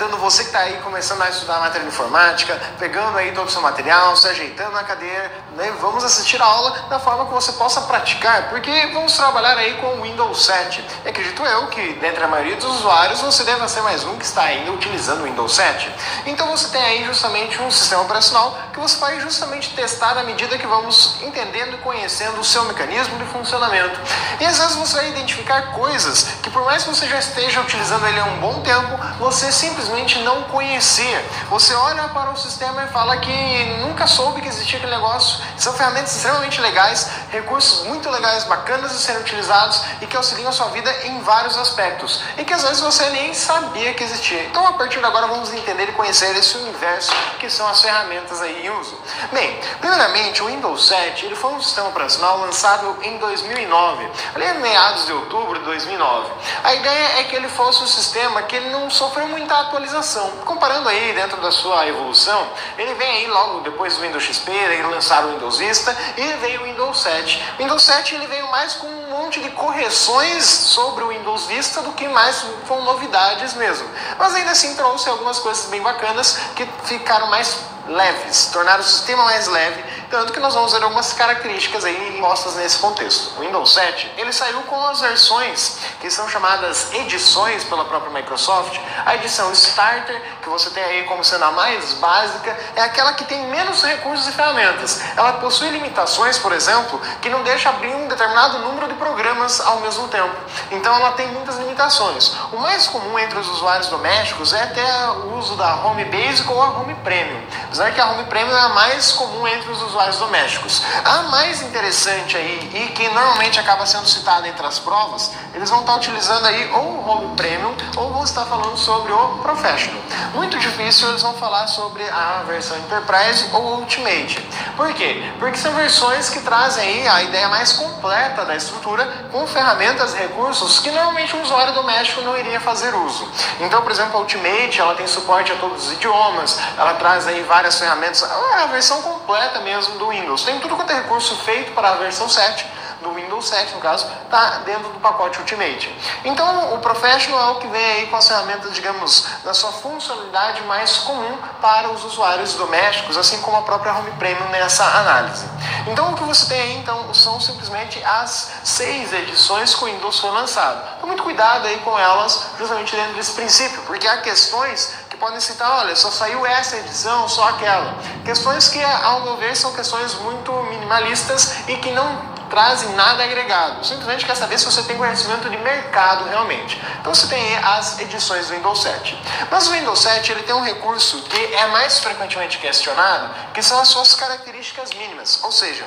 descartando você que está aí começando a estudar a matéria de informática, pegando aí todo o seu material, se ajeitando na cadeira, né? Vamos assistir a aula da forma que você possa praticar, porque vamos trabalhar aí com o Windows 7. E acredito eu que, dentre a maioria dos usuários, você deve ser mais um que está ainda utilizando o Windows 7. Então você tem aí justamente um sistema operacional que você vai justamente testar à medida que vamos entendendo e conhecendo o seu mecanismo de funcionamento. E às vezes você vai identificar coisas que, por mais que você já esteja utilizando ele há um bom tempo, você simplesmente não conhecia. Você olha para o sistema e fala que nunca soube que existia aquele negócio. São ferramentas extremamente legais, recursos muito legais, bacanas de serem utilizados e que auxiliam a sua vida em vários aspectos. E que às vezes você nem sabia que existia. Então, a partir de agora, vamos entender e conhecer esse universo que são as ferramentas aí em uso. Bem, primeiramente, o Windows 7 ele foi um sistema operacional lançado em 2009, ali em meados de outubro de 2009. A ideia é que ele fosse um sistema que ele não sofreu muita atualização. Comparando aí dentro da sua evolução, ele vem aí logo depois do Windows XP, eles lançaram o Windows Vista e veio o Windows 7. O Windows 7 ele veio mais com um monte de correções sobre o Windows Vista do que mais com novidades mesmo. Mas ainda assim trouxe algumas coisas bem bacanas que ficaram mais leves, tornaram o sistema mais leve, tanto que nós vamos ver algumas características aí postas nesse contexto. O Windows 7, ele saiu com as versões que são chamadas edições pela própria Microsoft. A edição Starter, que você tem aí como sendo a mais básica, é aquela que tem menos recursos e ferramentas. Ela possui limitações, por exemplo, que não deixa abrir um determinado número de programas ao mesmo tempo. Então ela tem muitas limitações. O mais comum entre os usuários domésticos é até o uso da Home Basic ou a Home Premium. Apesar que a Home Premium é a mais comum entre os usuários domésticos. A mais interessante aí, e que normalmente acaba sendo citada entre as provas, eles vão estar utilizando aí ou o Home Premium ou vão estar falando sobre o Professional. Muito difícil eles vão falar sobre a versão Enterprise ou Ultimate. Por quê? Porque são versões que trazem aí a ideia mais completa da estrutura com ferramentas e recursos que normalmente um usuário doméstico não iria fazer uso. Então, por exemplo, a Ultimate, ela tem suporte a todos os idiomas, ela traz aí várias ferramentas, é a versão completa mesmo do Windows. Tem tudo quanto é recurso feito para a versão 7, do Windows 7 no caso, está dentro do pacote Ultimate. Então o Professional é o que vem aí com as ferramentas, digamos, da sua funcionalidade mais comum para os usuários domésticos, assim como a própria Home Premium nessa análise. Então o que você tem aí então, são simplesmente as 6 edições que o Windows foi lançado. Então muito cuidado aí com elas, justamente dentro desse princípio, porque há questões podem citar, olha, só saiu essa edição, só aquela. Questões que, ao meu ver, são questões muito minimalistas e que não trazem nada agregado. Simplesmente quer saber se você tem conhecimento de mercado realmente. Então você tem as edições do Windows 7. Mas o Windows 7 ele tem um recurso que é mais frequentemente questionado, que são as suas características mínimas. Ou seja,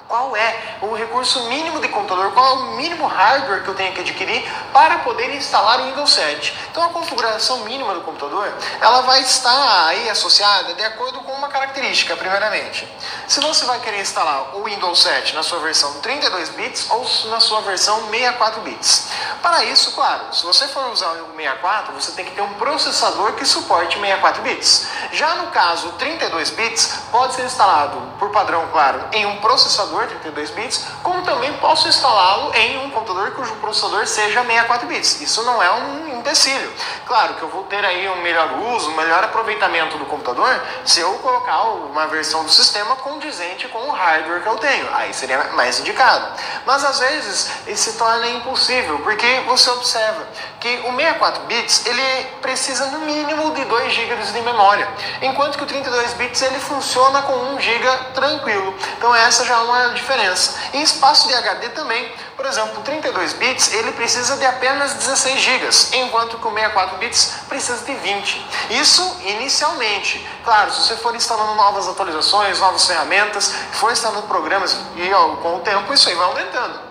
qual é o recurso mínimo de computador, qual é o mínimo hardware que eu tenho que adquirir para poder instalar o Windows 7. Então a configuração mínima do computador, ela vai estar aí associada de acordo com uma característica, primeiramente. Se você vai querer instalar o Windows 7 na sua versão 32 bits ou na sua versão 64 bits. Para isso, claro, se você for usar o 64, você tem que ter um processador que suporte 64 bits. Já no caso 32 bits, pode ser instalado, por padrão, claro, em um processador 32 bits, como também posso instalá-lo em um computador cujo processador seja 64 bits. Isso não é um empecilho. Claro que eu vou ter aí um melhor uso, um melhor aproveitamento do computador se eu colocar uma versão do sistema condizente com o hardware que eu tenho. Aí seria mais indicado. Mas às vezes isso se torna impossível, porque você observa que o 64 bits ele precisa no mínimo de 2 GB de memória, enquanto que o 32 bits ele funciona com 1 GB tranquilo. Então essa já é uma diferença. Em espaço de HD também, por exemplo, o 32 bits ele precisa de apenas 16 GB, enquanto que o 64 bits precisa de 20. Isso inicialmente. Claro, se você for instalando novas atualizações, novas ferramentas, for instalando programas e com o tempo isso aí vai aumentando.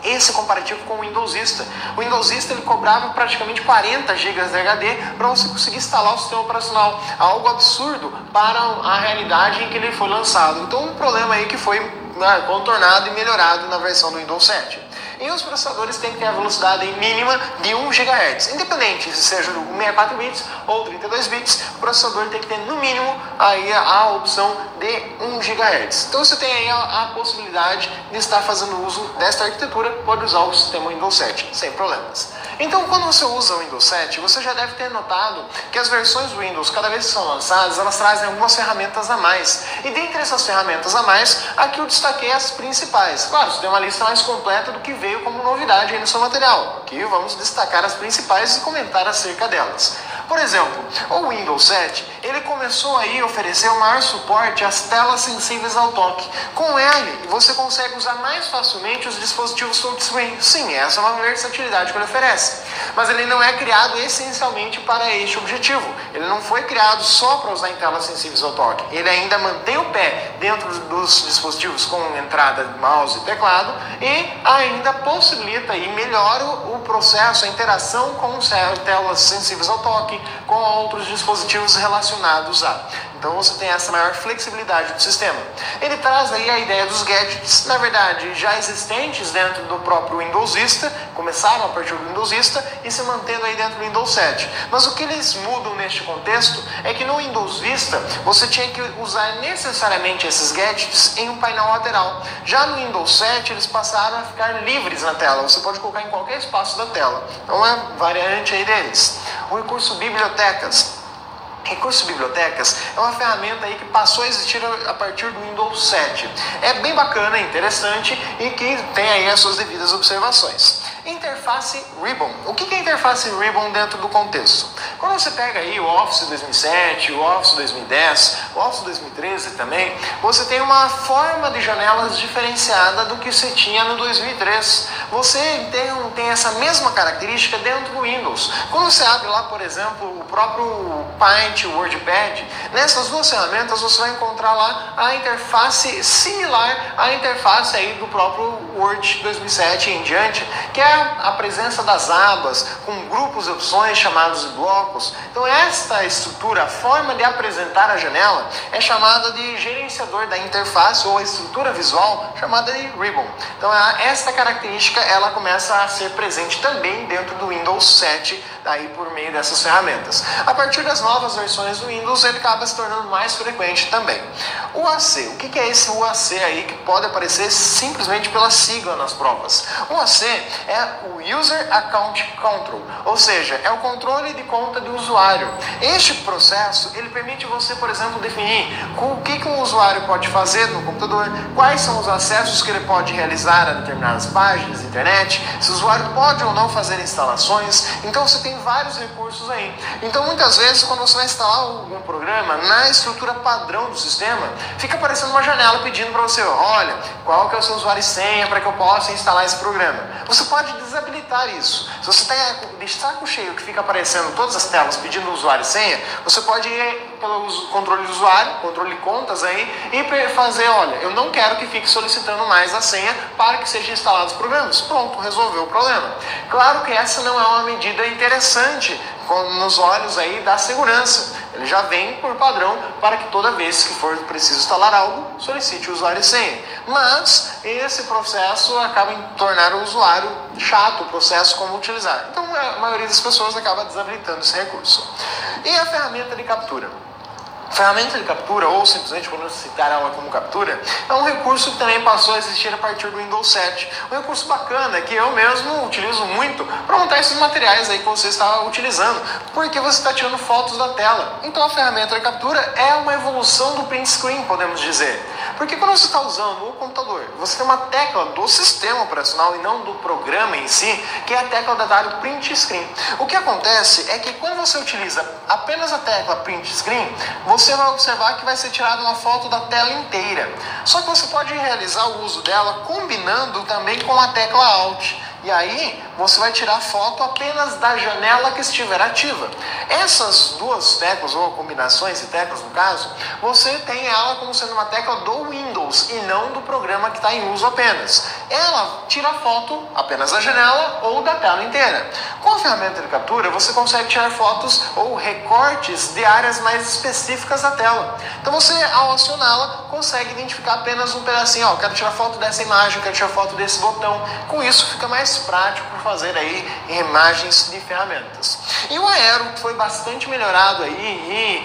Esse comparativo com o Windows Vista. O Windows Vista ele cobrava praticamente 40 GB de HD para você conseguir instalar o sistema operacional. Algo absurdo para a realidade em que ele foi lançado. Então um problema aí que foi contornado e melhorado na versão do Windows 7. E os processadores têm que ter a velocidade mínima de 1 GHz. Independente se seja o 64 bits ou 32 bits, o processador tem que ter no mínimo aí a opção de 1 GHz. Então você tem aí a possibilidade de estar fazendo uso desta arquitetura, pode usar o sistema Windows 7 sem problemas. Então, quando você usa o Windows 7, você já deve ter notado que as versões do Windows, cada vez que são lançadas, elas trazem algumas ferramentas a mais. E dentre essas ferramentas a mais, aqui eu destaquei as principais. Claro, você tem uma lista mais completa do que veio como novidade aí no seu material. Aqui vamos destacar as principais e comentar acerca delas. Por exemplo, o Windows 7, ele começou aí a oferecer o maior suporte às telas sensíveis ao toque. Com ele, você consegue usar mais facilmente os dispositivos touchscreen. Sim, essa é uma versatilidade que ele oferece. Mas ele não é criado essencialmente para este objetivo. Ele não foi criado só para usar em telas sensíveis ao toque. Ele ainda mantém o pé dentro dos dispositivos com entrada de mouse e teclado e ainda possibilita e melhora o processo, a interação com telas sensíveis ao toque, com outros dispositivos relacionados a. Então você tem essa maior flexibilidade do sistema. Ele traz aí a ideia dos gadgets, na verdade, já existentes dentro do próprio Windows Vista, começaram a partir do Windows Vista e se mantendo aí dentro do Windows 7. Mas o que eles mudam neste contexto é que no Windows Vista você tinha que usar necessariamente esses gadgets em um painel lateral. Já no Windows 7 eles passaram a ficar livres na tela, você pode colocar em qualquer espaço da tela. Então é variante aí deles. O recurso bibliotecas. Recurso bibliotecas é uma ferramenta aí que passou a existir a partir do Windows 7. É bem bacana, interessante e que tem aí as suas devidas observações. Interface Ribbon. O que é interface Ribbon dentro do contexto? Quando você pega aí o Office 2007, o Office 2010, o Office 2013 também, você tem uma forma de janelas diferenciada do que você tinha no 2003. Você tem essa mesma característica dentro do Windows. Quando você abre lá, por exemplo, o próprio Paint, o WordPad, nessas duas ferramentas você vai encontrar lá a interface similar à interface aí do próprio Word 2007 em diante, que é a presença das abas com grupos de opções chamados de blocos. Então esta estrutura, a forma de apresentar a janela é chamada de gerenciador da interface ou a estrutura visual chamada de Ribbon. Então esta característica ela começa a ser presente também dentro do Windows 7 aí por meio dessas ferramentas. A partir das novas versões do Windows ele acaba se tornando mais frequente também. O UAC, o que é esse UAC aí que pode aparecer simplesmente pela sigla nas provas? O UAC é o User Account Control, ou seja, é o controle de conta do usuário. Este processo, ele permite você, por exemplo, definir o que um usuário pode fazer no computador, quais são os acessos que ele pode realizar a determinadas páginas da internet, se o usuário pode ou não fazer instalações. Então você tem vários recursos aí. Então muitas vezes quando você vai instalar algum programa, na estrutura padrão do sistema, fica aparecendo uma janela pedindo para você, olha, qual que é o seu usuário e senha para que eu possa instalar esse programa. Você pode desabilitar isso. Se você tem de saco cheio que fica aparecendo todas as telas pedindo usuário e senha, você pode ir pelo controle do usuário, controle de contas aí, e fazer, olha, eu não quero que fique solicitando mais a senha para que sejam instalados programas. Pronto, resolveu o problema. Claro que essa não é uma medida interessante nos olhos aí da segurança. Ele já vem por padrão para que toda vez que for preciso instalar algo, solicite o usuário e senha. Mas esse processo acaba em tornar o usuário chato, o processo como utilizar. Então a maioria das pessoas acaba desabilitando esse recurso. E a ferramenta de captura? Ferramenta de captura, ou simplesmente podemos citar ela como captura, é um recurso que também passou a existir a partir do Windows 7. Um recurso bacana que eu mesmo utilizo muito para montar esses materiais aí que você está utilizando, porque você está tirando fotos da tela. Então a ferramenta de captura é uma evolução do print screen, podemos dizer. Porque quando você está usando o computador, você tem uma tecla do sistema operacional e não do programa em si, que é a tecla da atalho print screen. O que acontece é que quando você utiliza apenas a tecla print screen, você vai observar que vai ser tirada uma foto da tela inteira. Só que você pode realizar o uso dela combinando também com a tecla Alt. E aí você vai tirar foto apenas da janela que estiver ativa. Essas duas teclas, ou combinações de teclas no caso, você tem ela como sendo uma tecla do Windows e não do programa que está em uso apenas. Ela tira foto apenas da janela ou da tela inteira. Com a ferramenta de captura você consegue tirar fotos ou recortes de áreas mais específicas da tela. Então você, ao acioná-la, consegue identificar apenas um pedacinho. Quero tirar foto dessa imagem, quero tirar foto desse botão. Com isso fica mais prático fazer aí imagens de ferramentas. E o Aero foi bastante melhorado aí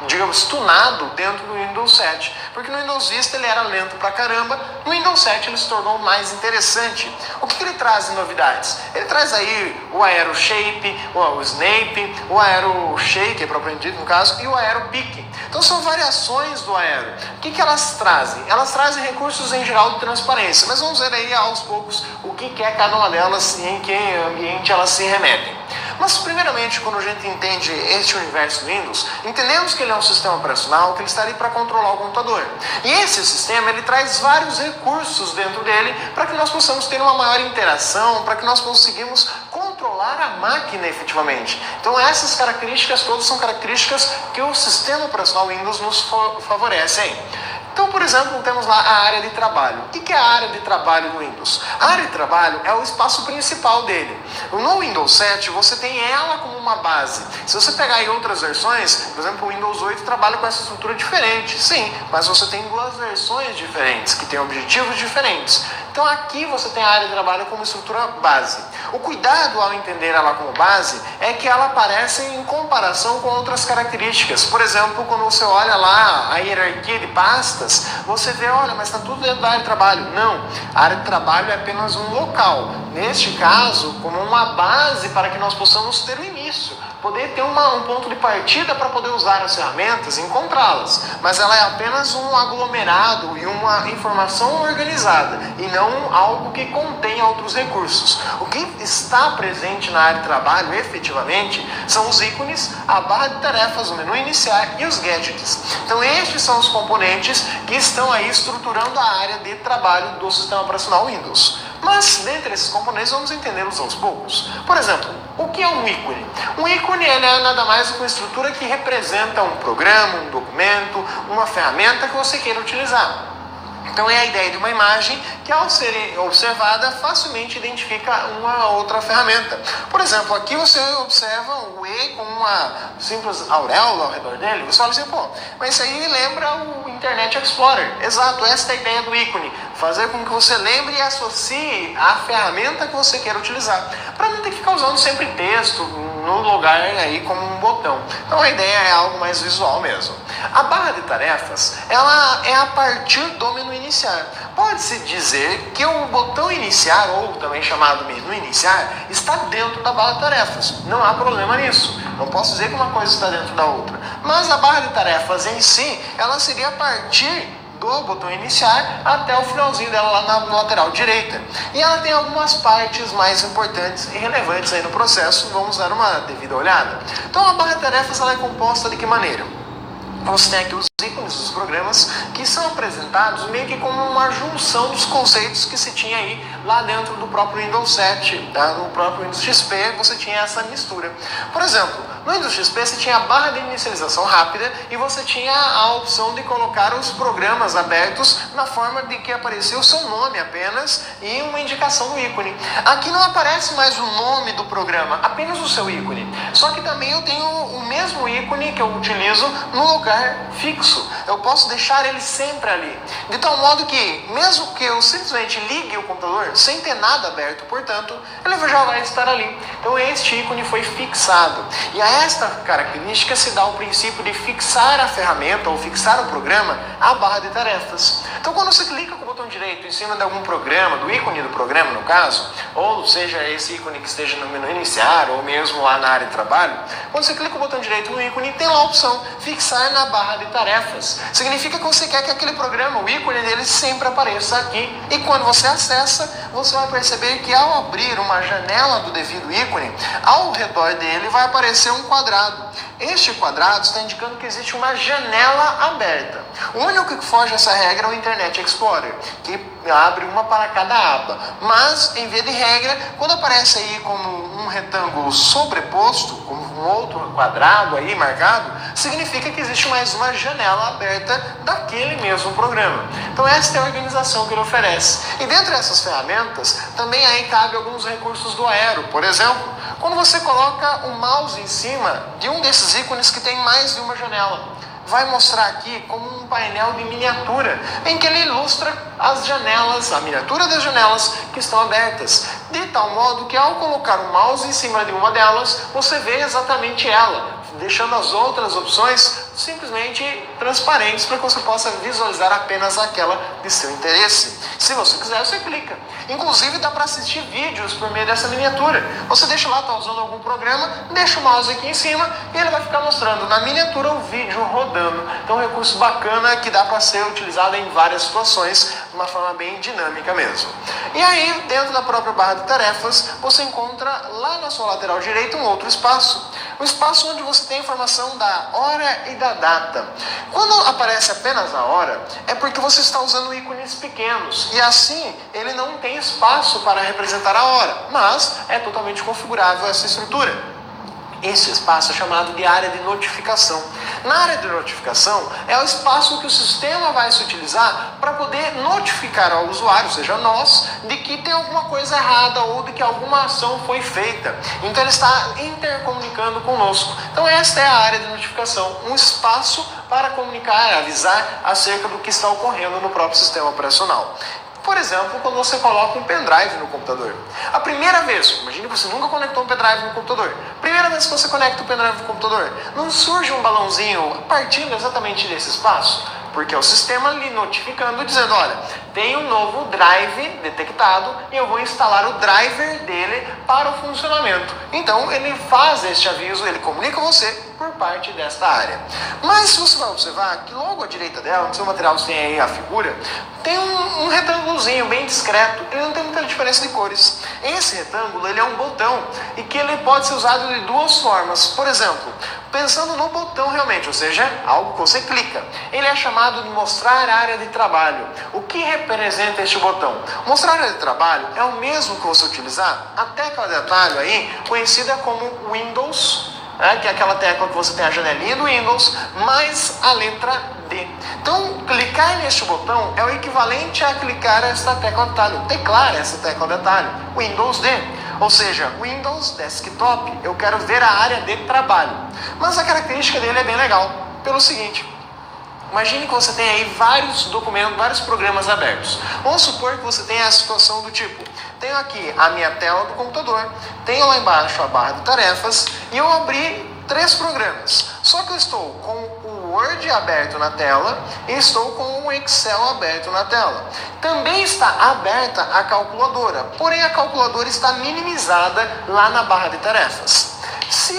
digamos, tunado dentro do Windows 7, porque no Windows Vista ele era lento pra caramba, no Windows 7 ele se tornou mais interessante. O que ele traz de novidades? Ele traz aí o Aero Shape, o Snape, o Aero Shake, propriamente dito no caso, e o Aero Peak. Então são variações do Aero. O que elas trazem? Elas trazem recursos em geral de transparência, mas vamos ver aí aos poucos o que é cada uma delas e em que ambiente elas se remetem. Mas primeiramente, quando a gente entende este universo Windows, entendemos que ele é um sistema operacional, que ele está ali para controlar o computador. E esse sistema, ele traz vários recursos dentro dele para que nós possamos ter uma maior interação, para que nós conseguimos controlar a máquina efetivamente. Então essas características todas são características que o sistema operacional Windows nos favorece aí. Então, por exemplo, temos lá a área de trabalho. O que é a área de trabalho do Windows? A área de trabalho é o espaço principal dele. No Windows 7, você tem ela como uma base. Se você pegar aí outras versões, por exemplo, o Windows 8 trabalha com essa estrutura diferente. Sim, mas você tem duas versões diferentes, que têm objetivos diferentes. Então aqui você tem a área de trabalho como estrutura base. O cuidado ao entender ela como base é que ela aparece em comparação com outras características. Por exemplo, quando você olha lá a hierarquia de pastas, você vê, olha, mas está tudo dentro da área de trabalho. Não, a área de trabalho é apenas um local. Neste caso, como uma base para que nós possamos ter o início. Poder ter um ponto de partida para poder usar as ferramentas e encontrá-las. Mas ela é apenas um aglomerado e uma informação organizada e não algo que contém outros recursos. O que está presente na área de trabalho, efetivamente, são os ícones, a barra de tarefas, o menu iniciar e os gadgets. Então estes são os componentes que estão aí estruturando a área de trabalho do sistema operacional Windows. Mas, dentre esses componentes, vamos entendê-los aos poucos. Por exemplo, o que é um ícone? Um ícone ele é nada mais do que uma estrutura que representa um programa, um documento, uma ferramenta que você queira utilizar. Então é a ideia de uma imagem que, ao ser observada, facilmente identifica uma outra ferramenta. Por exemplo, aqui você observa o E com uma simples auréola ao redor dele. Você olha assim, pô, mas isso aí lembra o Internet Explorer. Exato, essa é a ideia do ícone. Fazer com que você lembre e associe a ferramenta que você quer utilizar. Para não ter que ficar usando sempre texto no lugar aí como um botão. Então a ideia é algo mais visual mesmo. A barra de tarefas, ela é a partir do menu iniciar. Pode-se dizer que o botão iniciar, ou também chamado menu iniciar, está dentro da barra de tarefas. Não há problema nisso. Não posso dizer que uma coisa está dentro da outra. Mas a barra de tarefas em si, ela seria a partir do botão iniciar até o finalzinho dela lá na lateral direita. E ela tem algumas partes mais importantes e relevantes aí no processo. Vamos dar uma devida olhada. Então a barra de tarefas ela é composta de que maneira? Você tem aqui os ícones dos programas que são apresentados meio que como uma junção dos conceitos que se tinha aí lá dentro do próprio Windows 7, tá? No próprio Windows XP você tinha essa mistura. Por exemplo, no Windows XP você tinha a barra de inicialização rápida e você tinha a opção de colocar os programas abertos na forma de que aparecia o seu nome apenas e uma indicação do ícone. Aqui não aparece mais o nome do programa, apenas o seu ícone. Só que também eu tenho o mesmo ícone que eu utilizo no lugar fixo. Eu posso deixar ele sempre ali. De tal modo que, mesmo que eu simplesmente ligue o computador sem ter nada aberto, portanto, ele já vai estar ali. Então este ícone foi fixado. E a esta característica se dá o princípio de fixar a ferramenta ou fixar o programa à barra de tarefas. Então quando você clica com o botão direito em cima de algum programa, do ícone do programa no caso, ou seja esse ícone que esteja no menu iniciar ou mesmo lá na área de trabalho, quando você clica com o botão direito no ícone, tem lá a opção fixar na barra de tarefas. Significa que você quer que aquele programa, o ícone dele sempre apareça aqui. E quando você acessa, você vai perceber que ao abrir uma janela do devido ícone, ao redor dele vai aparecer um quadrado. Este quadrado está indicando que existe uma janela aberta. O único que foge essa regra é o Internet Explorer, que abre uma para cada aba. Mas, em via de regra, quando aparece aí como um retângulo sobreposto, como um outro quadrado aí marcado, significa que existe mais uma janela aberta daquele mesmo programa. Então esta é a organização que ele oferece. E dentro dessas ferramentas, também aí cabe alguns recursos do Aero. Por exemplo, quando você coloca o mouse em cima de um desses ícones que tem mais de uma janela, vai mostrar aqui como um painel de miniatura, em que ele ilustra as janelas, a miniatura das janelas que estão abertas, de tal modo que ao colocar o mouse em cima de uma delas, você vê exatamente ela, deixando as outras opções simplesmente transparentes para que você possa visualizar apenas aquela de seu interesse. Se você quiser, você clica. Inclusive dá para assistir vídeos por meio dessa miniatura. Você deixa lá, está usando algum programa, deixa o mouse aqui em cima e ele vai ficar mostrando na miniatura o vídeo rodando. Então é um recurso bacana que dá para ser utilizado em várias situações, de uma forma bem dinâmica mesmo. E aí, dentro da própria barra de tarefas, você encontra lá na sua lateral direita um outro espaço. Um espaço onde você tem a informação da hora e da data. Quando aparece apenas a hora, é porque você está usando ícones pequenos. E assim, ele não tem espaço para representar a hora. Mas é totalmente configurável essa estrutura. Esse espaço é chamado de área de notificação. Na área de notificação é o espaço que o sistema vai se utilizar para poder notificar ao usuário, ou seja, nós, de que tem alguma coisa errada ou de que alguma ação foi feita. Então ele está intercomunicando conosco. Então esta é a área de notificação, um espaço para comunicar, avisar acerca do que está ocorrendo no próprio sistema operacional. Por exemplo, quando você coloca um pendrive no computador. A primeira vez, imagine que você nunca conectou um pendrive no computador. Primeira vez que você conecta o pendrive no computador, não surge um balãozinho partindo exatamente desse espaço? Porque é o sistema lhe notificando, dizendo, olha, tem um novo drive detectado e eu vou instalar o driver dele para o funcionamento. Então ele faz este aviso, ele comunica com você por parte desta área. Mas se você vai observar que logo à direita dela, no seu material você tem aí a figura, tem um retângulozinho bem discreto, ele não tem muita diferença de cores. Esse retângulo ele é um botão e que ele pode ser usado de duas formas. Por exemplo, pensando no botão realmente, ou seja, algo que você clica. Ele é chamado de mostrar área de trabalho. O que representa este botão? Mostrar área de trabalho é o mesmo que você utilizar a tecla de atalho aí, conhecida como Windows, que é aquela tecla que você tem a janelinha do Windows, mais a letra D. Então, clicar neste botão é o equivalente a clicar esta tecla de atalho, teclar essa tecla de atalho, Windows D. Ou seja, Windows Desktop, eu quero ver a área de trabalho. Mas a característica dele é bem legal, pelo seguinte. Imagine que você tem aí vários documentos, vários programas abertos. Vamos supor que você tenha a situação do tipo, tenho aqui a minha tela do computador, tenho lá embaixo a barra de tarefas e eu abri 3 programas. Só que eu estou com o Word aberto na tela e estou com o Excel aberto na tela. Também está aberta a calculadora, porém a calculadora está minimizada lá na barra de tarefas. Se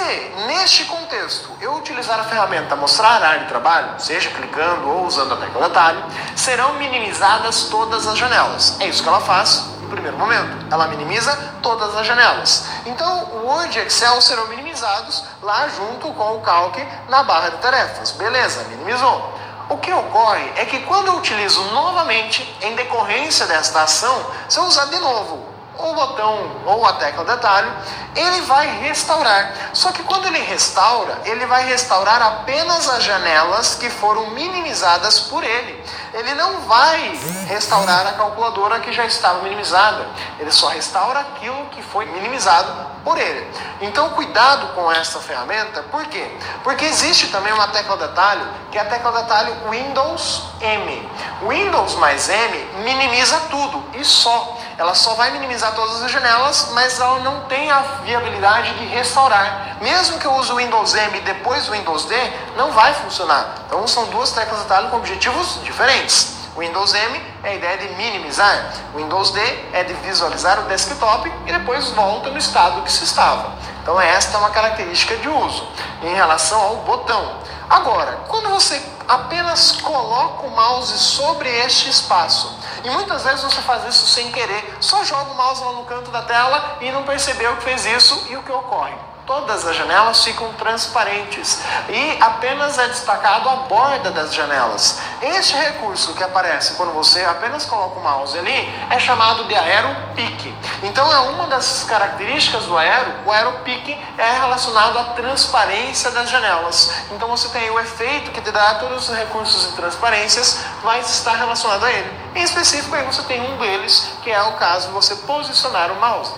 neste contexto eu utilizar a ferramenta mostrar área de trabalho, seja clicando ou usando a tecla de atalho, serão minimizadas todas as janelas. É isso que ela faz no primeiro momento. Ela minimiza todas as janelas. Então o Word e Excel serão minimizados lá junto com o Calc na barra de tarefas. Beleza, minimizou. O que ocorre é que quando eu utilizo novamente, em decorrência desta ação, se eu usar de novo o botão ou a tecla de atalho, ele vai restaurar. Só que quando ele restaura, ele vai restaurar apenas as janelas que foram minimizadas por ele. Ele não vai restaurar a calculadora que já estava minimizada. Ele só restaura aquilo que foi minimizado por ele. Então, cuidado com essa ferramenta. Por quê? Porque existe também uma tecla de atalho, que é a tecla de atalho Windows M. Windows mais M minimiza tudo e só. Ela só vai minimizar todas as janelas, mas ela não tem a viabilidade de restaurar. Mesmo que eu use o Windows M e depois o Windows D, não vai funcionar. Então são duas teclas de atalho com objetivos diferentes. O Windows M é a ideia de minimizar. O Windows D é de visualizar o desktop e depois volta no estado que se estava. Então esta é uma característica de uso em relação ao botão. Agora, quando você apenas coloca o mouse sobre este espaço, e muitas vezes você faz isso sem querer, só joga o mouse lá no canto da tela e não percebeu que fez isso, e o que ocorre? Todas as janelas ficam transparentes e apenas é destacado a borda das janelas. Este recurso que aparece quando você apenas coloca o mouse ali é chamado de Aero Peak. Então é uma das características do Aero, o Aero Peak é relacionado à transparência das janelas. Então você tem o efeito que te dá todos os recursos de transparências, mas está relacionado a ele. Em específico aí você tem um deles, que é o caso de você posicionar o mouse.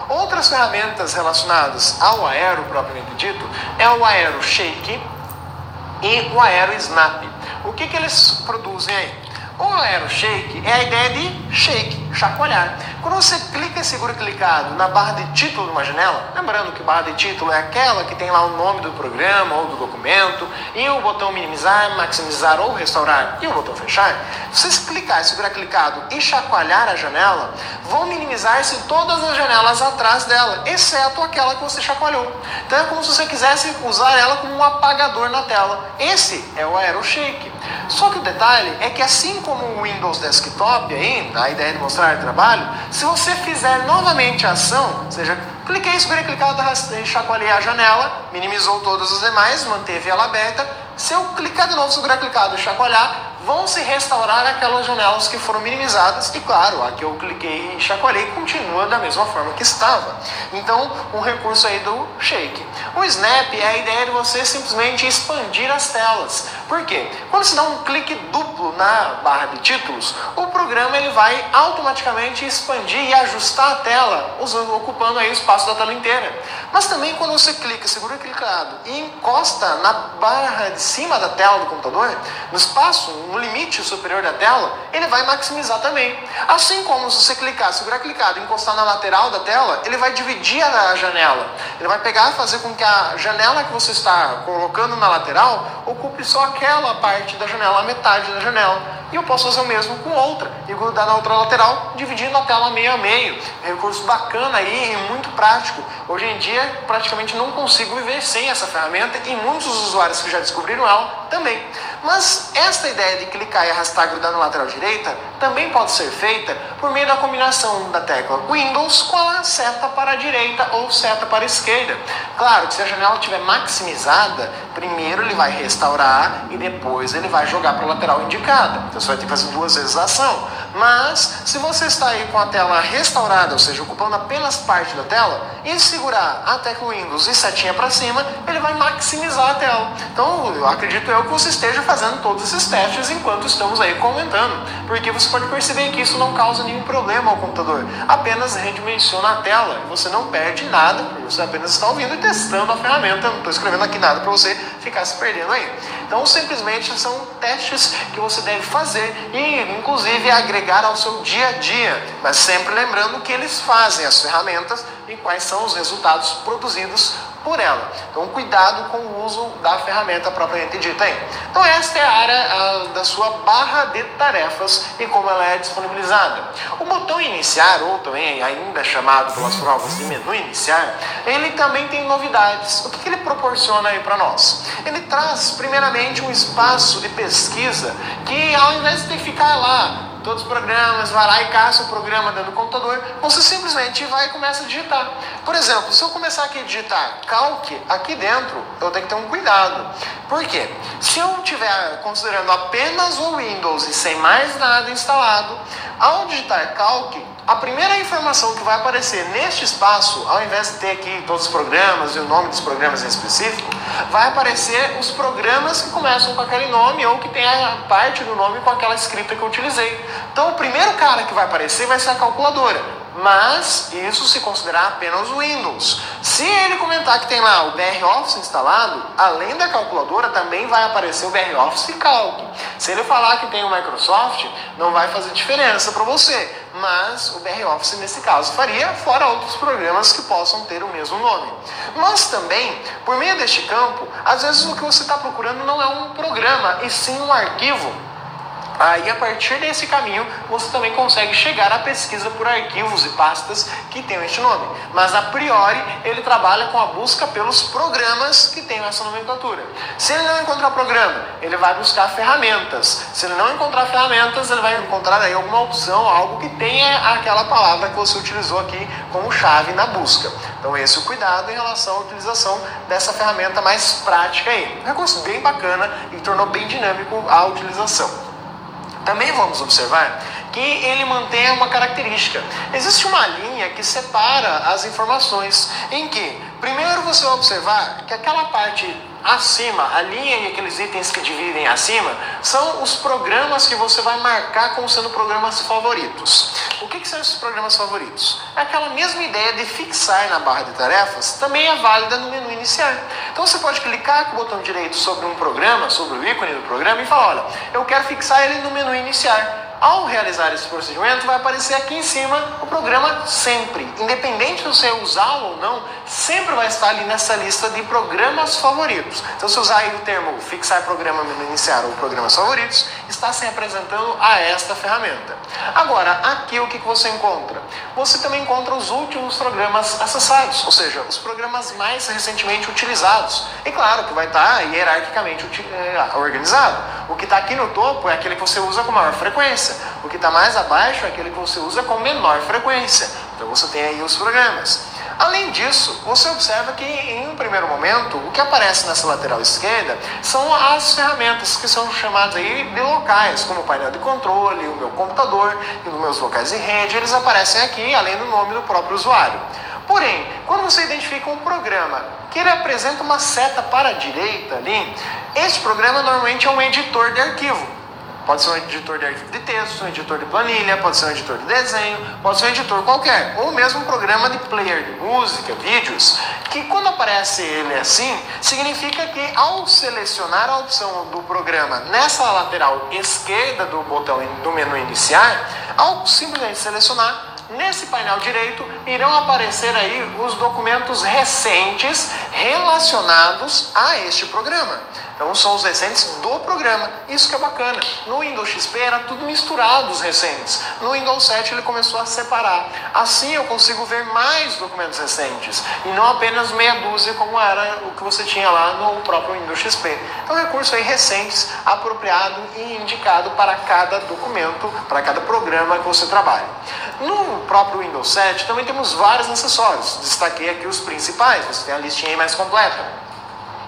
Outras ferramentas relacionadas ao Aero propriamente dito é o Aero Shake, e o AeroSnap. O que eles produzem aí? O AeroShake é a ideia de shake, chacoalhar. Quando você clica e segura clicado na barra de título de uma janela, lembrando que barra de título é aquela que tem lá o nome do programa ou do documento, e o botão minimizar, maximizar ou restaurar e o botão fechar, se você clicar e segurar clicado e chacoalhar a janela, vão minimizar-se todas as janelas atrás dela, exceto aquela que você chacoalhou. Então é como se você quisesse usar ela como um apagador na tela. Esse é o AeroShake. Só que o detalhe é que assim como o Windows Desktop, aí, a ideia de mostrar trabalho, se você fizer novamente a ação, ou seja, cliquei, segurei clicado, chacoalhei a janela, minimizou todas as demais, manteve ela aberta. Se eu clicar de novo, segurar clicado e chacoalhar, vão se restaurar aquelas janelas que foram minimizadas e, claro, a que eu cliquei e chacoalhei continua da mesma forma que estava. Então, um recurso aí do Shake. O Snap é a ideia de você simplesmente expandir as telas. Por quê? Quando você dá um clique duplo na barra de títulos, o programa ele vai automaticamente expandir e ajustar a tela, ocupando aí o espaço da tela inteira. Mas também quando você clica, segura clicado e encosta na barra de cima da tela do computador, no espaço, no limite superior da tela, ele vai maximizar também. Assim como se você clicar, segurar clicado e encostar na lateral da tela, ele vai dividir a janela. Ele vai pegar e fazer com que a janela que você está colocando na lateral ocupe só aquela parte da janela, a metade da janela. E eu posso fazer o mesmo com outra e grudar na outra lateral, dividindo a tela meio a meio. É um recurso bacana aí e muito prático. Hoje em dia, praticamente não consigo viver sem essa ferramenta e muitos usuários que já descobriram ela também. Mas esta ideia de clicar e arrastar e grudar na lateral direita também pode ser feita por meio da combinação da tecla Windows com a seta para a direita ou seta para a esquerda. Claro que se a janela estiver maximizada, primeiro ele vai restaurar e depois ele vai jogar para a lateral indicada. Então você vai ter que fazer 2 vezes a ação. Mas se você está aí com a tela restaurada, ou seja, ocupando apenas parte da tela, e segurar a tecla Windows e setinha para cima, ele vai maximizar a tela. Então eu acredito que você esteja fazendo todos esses testes enquanto estamos aí comentando, porque você pode perceber que isso não causa nenhum problema ao computador, apenas redimensiona a tela e você não perde nada, porque você apenas está ouvindo e testando a ferramenta. Não estou escrevendo aqui nada para você ficar se perdendo aí. Então simplesmente são testes que você deve fazer e inclusive agregar ao seu dia a dia, mas sempre lembrando que eles fazem as ferramentas e quais são os resultados produzidos por ela. Então cuidado com o uso da ferramenta propriamente dita aí. Então esta é a área da sua barra de tarefas e como ela é disponibilizada. O botão iniciar, ou também ainda chamado pelas provas de menu iniciar, ele também tem novidades. O que ele proporciona aí para nós? Ele traz primeiramente um espaço de pesquisa que ao invés de ficar lá todos os programas, vai lá e caça o programa dentro do computador, você simplesmente vai e começa a digitar. Por exemplo, se eu começar aqui a digitar Calc, aqui dentro, eu tenho que ter um cuidado. Por quê? Se eu estiver considerando apenas o Windows e sem mais nada instalado, ao digitar Calc, a primeira informação que vai aparecer neste espaço, ao invés de ter aqui todos os programas e o nome dos programas em específico, vai aparecer os programas que começam com aquele nome ou que tem a parte do nome com aquela escrita que eu utilizei. Então o primeiro cara que vai aparecer vai ser a calculadora. Mas isso se considerar apenas o Windows. Se ele comentar que tem lá o BROffice instalado, além da calculadora também vai aparecer o BROffice Calc. Se ele falar que tem o Microsoft, não vai fazer diferença para você. Mas o BROffice nesse caso faria, fora outros programas que possam ter o mesmo nome. Mas também, por meio deste campo, às vezes o que você está procurando não é um programa, e sim um arquivo. Aí, a partir desse caminho, você também consegue chegar à pesquisa por arquivos e pastas que tenham este nome. Mas, a priori, ele trabalha com a busca pelos programas que tenham essa nomenclatura. Se ele não encontrar programa, ele vai buscar ferramentas. Se ele não encontrar ferramentas, ele vai encontrar aí alguma opção, algo que tenha aquela palavra que você utilizou aqui como chave na busca. Então, esse é o cuidado em relação à utilização dessa ferramenta mais prática aí. Um recurso bem bacana e tornou bem dinâmico a utilização. Também vamos observar que ele mantém uma característica. Existe uma linha que separa as informações, em que, primeiro você vai observar que aquela parte acima, a linha e aqueles itens que dividem acima, são os programas que você vai marcar como sendo programas favoritos. O o que são esses programas favoritos? Aquela mesma ideia de fixar na barra de tarefas também é válida no menu iniciar. Então você pode clicar com o botão direito sobre um programa, sobre o ícone do programa e falar, olha, eu quero fixar ele no menu iniciar. Ao realizar esse procedimento, vai aparecer aqui em cima o programa sempre. Independente de você usá-lo ou não, sempre vai estar ali nessa lista de programas favoritos. Então, se usar aí o termo fixar programa menu iniciar ou programas favoritos, está se apresentando a esta ferramenta. Agora, aqui o que você encontra? Você também encontra os últimos programas acessados, ou seja, os programas mais recentemente utilizados. E claro que vai estar hierarquicamente organizado. O que está aqui no topo é aquele que você usa com maior frequência. O que está mais abaixo é aquele que você usa com menor frequência. Então você tem aí os programas. Além disso, você observa que em um primeiro momento, o que aparece nessa lateral esquerda são as ferramentas que são chamadas aí de locais, como o painel de controle, o meu computador e os meus locais de rede, eles aparecem aqui, além do nome do próprio usuário. Porém, quando você identifica um programa que ele apresenta uma seta para a direita ali, esse programa normalmente é um editor de arquivo. Pode ser um editor de arquivo de texto, um editor de planilha, pode ser um editor de desenho, pode ser um editor qualquer. Ou mesmo um programa de player de música, vídeos, que quando aparece ele assim, significa que ao selecionar a opção do programa nessa lateral esquerda do botão do menu iniciar, ao simplesmente selecionar, nesse painel direito irão aparecer aí os documentos recentes relacionados a este programa. Então são os recentes do programa, isso que é bacana. No Windows XP era tudo misturado os recentes. No Windows 7 ele começou a separar. Assim eu consigo ver mais documentos recentes e não apenas meia dúzia como era o que você tinha lá no próprio Windows XP. Então recurso aí recentes, apropriado e indicado para cada documento, para cada programa que você trabalha. No próprio Windows 7 também temos vários acessórios. Destaquei aqui os principais, você tem a listinha aí mais completa.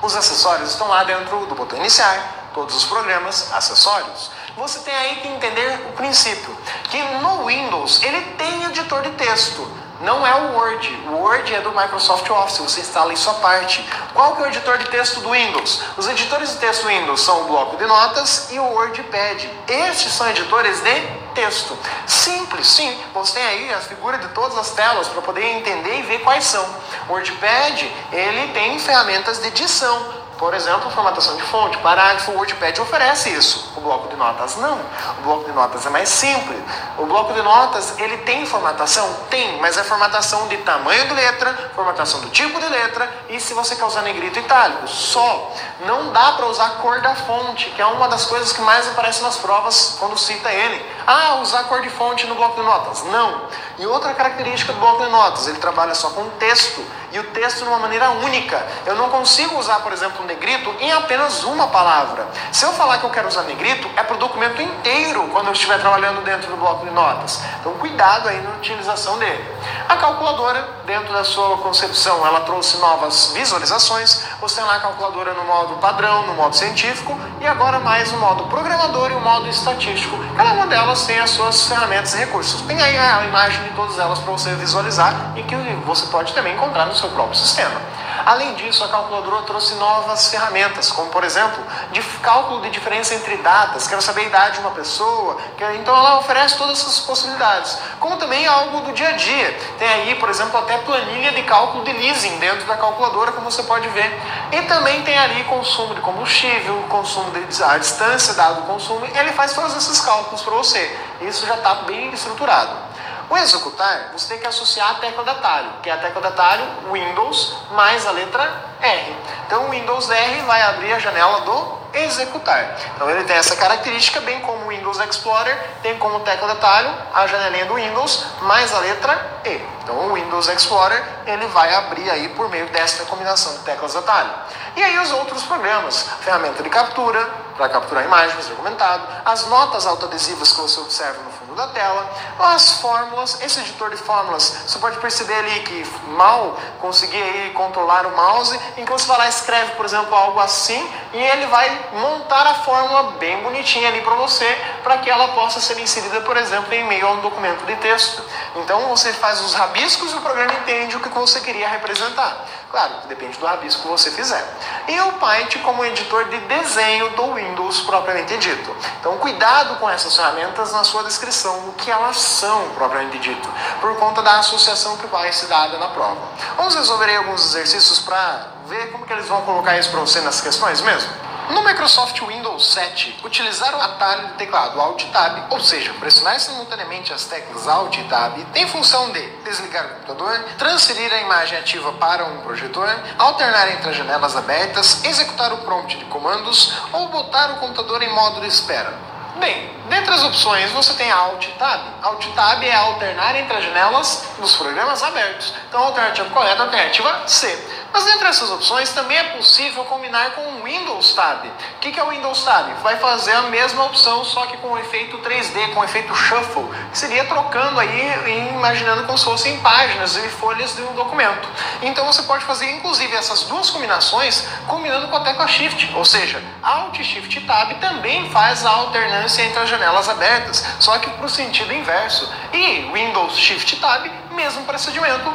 Os acessórios estão lá dentro do botão iniciar, todos os programas, acessórios. Você tem aí que entender o princípio, que no Windows ele tem editor de texto, não é o Word. O Word é do Microsoft Office, você instala em sua parte. Qual que é o editor de texto do Windows? Os editores de texto do Windows são o bloco de notas e o WordPad. Estes são editores de texto. Simples, sim. Você tem aí a figura de todas as telas para poder entender e ver quais são. O WordPad, ele tem ferramentas de edição. Por exemplo, formatação de fonte, parágrafo, o WordPad oferece isso. O bloco de notas não. O bloco de notas é mais simples. O bloco de notas, ele tem formatação? Tem, mas é formatação de tamanho de letra, formatação do tipo de letra e se você quer usar negrito itálico, só. Não dá para usar a cor da fonte, que é uma das coisas que mais aparece nas provas quando cita ele. Ah, usar cor de fonte no bloco de notas. Não. E outra característica do bloco de notas, ele trabalha só com texto. E o texto de uma maneira única. Eu não consigo usar, por exemplo, negrito em apenas uma palavra. Se eu falar que eu quero usar negrito, é para o documento inteiro quando eu estiver trabalhando dentro do bloco de notas. Então, cuidado aí na utilização dele. A calculadora, dentro da sua concepção, ela trouxe novas visualizações. Você tem lá a calculadora no modo padrão, no modo científico e agora mais no modo programador e o modo estatístico. Cada uma delas tem as suas ferramentas e recursos. Tem aí a imagem de todas elas para você visualizar e que você pode também encontrar no seu próprio sistema. Além disso, a calculadora trouxe novas ferramentas, como por exemplo, de cálculo de diferença entre datas, quero saber a idade de uma pessoa, então ela oferece todas essas possibilidades, como também algo do dia a dia. Tem aí, por exemplo, até planilha de cálculo de leasing dentro da calculadora, como você pode ver. E também tem ali consumo de combustível, consumo a distância dado o consumo, e ele faz todos esses cálculos para você. Isso já está bem estruturado. O executar, você tem que associar a tecla de atalho, que é a tecla de atalho Windows mais a letra R. Então o Windows R vai abrir a janela do executar. Então ele tem essa característica, bem como o Windows Explorer tem como tecla de atalho a janelinha do Windows mais a letra E. Então o Windows Explorer ele vai abrir aí por meio desta combinação de teclas de atalho. E aí os outros programas, ferramenta de captura, para capturar imagens, documentado, as notas autoadesivas que você observa no fundo da tela, as fórmulas, esse editor de fórmulas, você pode perceber ali que mal conseguir aí controlar o mouse, em que você vai lá e escreve, por exemplo, algo assim, e ele vai montar a fórmula bem bonitinha ali para você, para que ela possa ser inserida, por exemplo, em meio a um documento de texto. Então você faz os rabiscos e o programa entende o que você queria representar. Claro, depende do rabisco que você fizer. E o Paint como editor de desenho do Windows propriamente dito. Então cuidado com essas ferramentas na sua descrição atenção no que elas são, propriamente dito, por conta da associação que vai se dar na prova. Vamos resolver aí alguns exercícios para ver como que eles vão colocar isso para você nas questões mesmo? No Microsoft Windows 7, utilizar o atalho do teclado Alt Tab, ou seja, pressionar simultaneamente as teclas Alt e Tab, tem função de desligar o computador, transferir a imagem ativa para um projetor, alternar entre as janelas abertas, executar o prompt de comandos ou botar o computador em modo de espera. Bem, dentre as opções você tem a Alt Tab. Alt Tab é alternar entre as janelas dos programas abertos. Então a alternativa correta é a alternativa C. Mas dentre essas opções também é possível combinar com o Windows Tab. O que é o Windows Tab? Vai fazer a mesma opção, só que com o efeito 3D, com o efeito Shuffle, que seria trocando aí e imaginando como se fossem páginas e folhas de um documento. Então você pode fazer inclusive essas duas combinações combinando com a tecla Shift, ou seja, Alt Shift Tab também faz a alternância entre as janelas abertas, só que para o sentido inverso. E Windows Shift Tab, mesmo procedimento,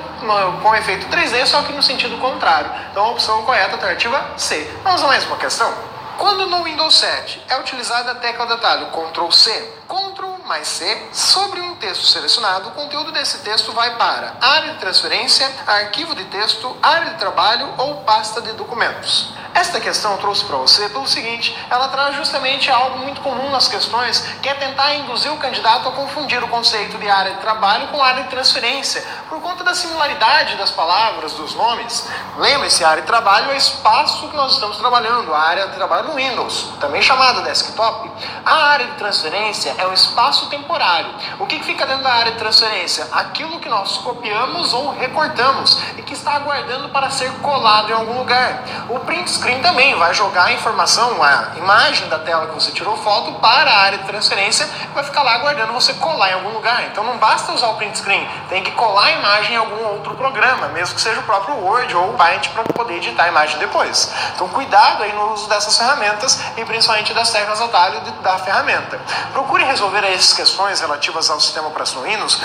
com efeito 3D, só que no sentido contrário. Então a opção correta, alternativa C. Vamos a mais uma questão? Quando no Windows 7 é utilizada a tecla de atalho Ctrl C, Ctrl mais C, sobre um texto selecionado, o conteúdo desse texto vai para área de transferência, arquivo de texto, área de trabalho ou pasta de documentos. Esta questão eu trouxe para você pelo seguinte, ela traz justamente algo muito comum nas questões, que é tentar induzir o candidato a confundir o conceito de área de trabalho com área de transferência, por conta da similaridade das palavras, dos nomes. Lembre-se, a área de trabalho é o espaço que nós estamos trabalhando, a área de trabalho no Windows, também chamada desktop. A área de transferência é um espaço temporário. O que fica dentro da área de transferência? Aquilo que nós copiamos ou recortamos e que está aguardando para ser colado em algum lugar. O print screen também vai jogar a informação, a imagem da tela que você tirou foto para a área de transferência e vai ficar lá aguardando você colar em algum lugar. Então não basta usar o print screen, tem que colar a imagem em algum outro programa, mesmo que seja o próprio Word ou o Paint para poder editar a imagem depois. Então cuidado aí no uso dessas ferramentas e principalmente das teclas atalho da ferramenta. Procure resolver essas questões relativas ao sistema operacional Windows